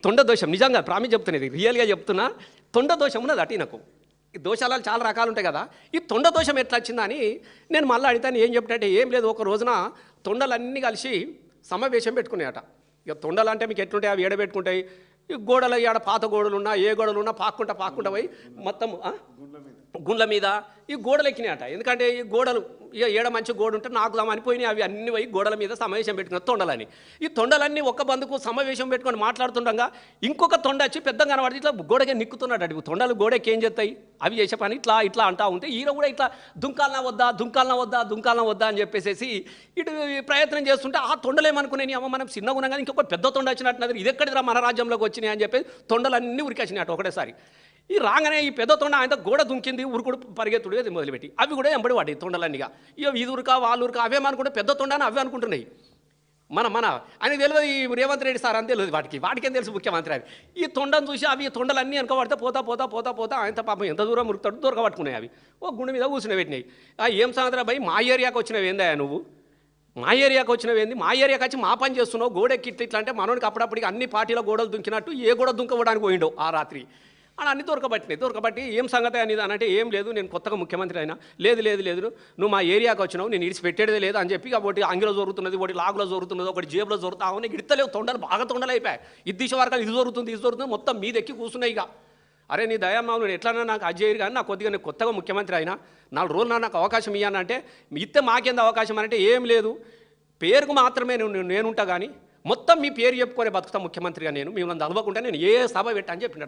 తొండ దోషం నిజంగా ప్రామిస్ చెప్తున్నది రియల్గా చెప్తున్నా. తొండ దోషం ఉన్నది అటు నాకు. ఈ దోషాలు చాలా రకాలు ఉంటాయి కదా. ఈ తొండ దోషం ఎట్లా వచ్చిందని నేను మళ్ళీ అడిగితే ఏం చెప్పినట్టే ఏం లేదు. ఒక రోజున తొండలన్నీ కలిసి సమావేశం పెట్టుకున్నాయట. ఇక తొండలు అంటే మీకు ఎట్లుంటాయి, అవి ఏడబెట్టుకుంటాయి. ఈ గోడలు ఆడ పాత గోడలు ఉన్నా ఏ గోడలు ఉన్నా పాక్కుంటా పోయి మొత్తం గుండ్ల మీద ఈ గోడలు ఎక్కినాయట. ఎందుకంటే ఈ గోడలు ఇక ఏడ మంచి గోడ ఉంటే నాకు అనిపోయినాయి. అవి అన్ని పోయి గోడల మీద సమావేశం పెట్టుకున్న తొండలని. ఈ తొండలన్నీ ఒక్క బందుకు సమావేశం పెట్టుకొని మాట్లాడుతుండగా ఇంకొక తొండ వచ్చి పెద్దగా కనబడి ఇట్లా గోడకే నిక్కుతున్నాడు. అటు తొండలు గోడకి ఏం చేస్తాయి, అవి చేసే పని ఇట్లా అంటా ఉంటే ఈయన కూడా ఇట్లా దుంకాలనా వద్దా అని చెప్పేసి ఇటు ప్రయత్నం చేస్తుంటే ఆ తొండలు ఏమనుకునేవి, అమ్మ మనం చిన్నగా ఉన్నాం కానీ ఇంకొక పెద్ద తొండ వచ్చినట్టున్నది, ఇది ఎక్కడిరా మన రాజ్యంలోకి వచ్చినాయి అని చెప్పి తొండలన్నీ ఉరికేసినాయి అటు ఒకటేసారి. ఈ రాగానే ఈ పెద్ద తొండ ఆయన గోడ దుంకింది, ఉరుకుడు పరిగెత్తుడు అది మొదలుపెట్టి అవి కూడా ఎంబడి పడ్డాయి తొండలన్నీగా. ఇక ఇది ఉరకా వాళ్ళు ఉరకా అవేమనుకుంటే పెద్ద తొండ అని అవే అనుకుంటున్నాయి. మన ఆయనకు తెలియదు ఈ రేవంత్ రెడ్డి సార్ అని తెలియదు వాటికేం తెలుసు ముఖ్యమంత్రి అని. ఈ తొండను చూసి అవి తొండలన్నీ వెనకబడితే పోతా ఆయన పాపం ఎంత దూరం ఉరుకుతాడు దొరకబట్టుకున్నాయి. అవి ఓ గుండె మీద కూర్చుని పెట్టినాయి. ఏం సంగతి భయ్, మా ఏరియాకి వచ్చినవి ఏందా నువ్వు, మా ఏరియాకి వచ్చినవి ఏంది, మా ఏరియాకి వచ్చి మా పని చేస్తున్నావు, గోడెక్కి ఇట్లా అంటే మనోడికి అప్పుడప్పటికి అన్ని పార్టీల గోడలు దుంకినట్టు ఏ గోడ దుంకవడానికి పోయిండో ఆ రాత్రి అని అన్ని దొరకబట్టి ఏం సంగతి అనేది అని అంటే ఏం లేదు, నేను కొత్తగా ముఖ్యమంత్రి అయినా లేదు నువ్వు మా ఏరియాకి వచ్చినావు, నేను ఇడిచి పెట్టేదే లేదు అని చెప్పి ఒకటి అంగిలో జరుగుతున్నది, ఒకటి లాగులో జరుగుతున్నది, ఒకటి జేబులో జరుగుతా అవును ఇడతలేవు తొండలు బాగా తొండలు అయిపోయాయి. ఇది వర్గాలు ఇది జరుగుతుంది మొత్తం మీదెక్కి కూర్చున్నాయి. ఇక అరే నీ దయామావు నేను ఎట్లన్నా నాకు అజ్జయ్యారు కానీ నాకు కొద్దిగా నేను కొత్తగా ముఖ్యమంత్రి అయినా 4 రోజులు నాకు అవకాశం ఇవ్వాలంటే ఇస్తే మాకేంది అవకాశం అంటే ఏం లేదు, పేరుకు మాత్రమే నేనుంటా కానీ మొత్తం మీ పేరు చెప్పుకొని బతుకుతా ముఖ్యమంత్రిగా నేను మిమ్మల్ని తలవకుండా నేను ఏ సభ పెట్టా అని చెప్పినట్టు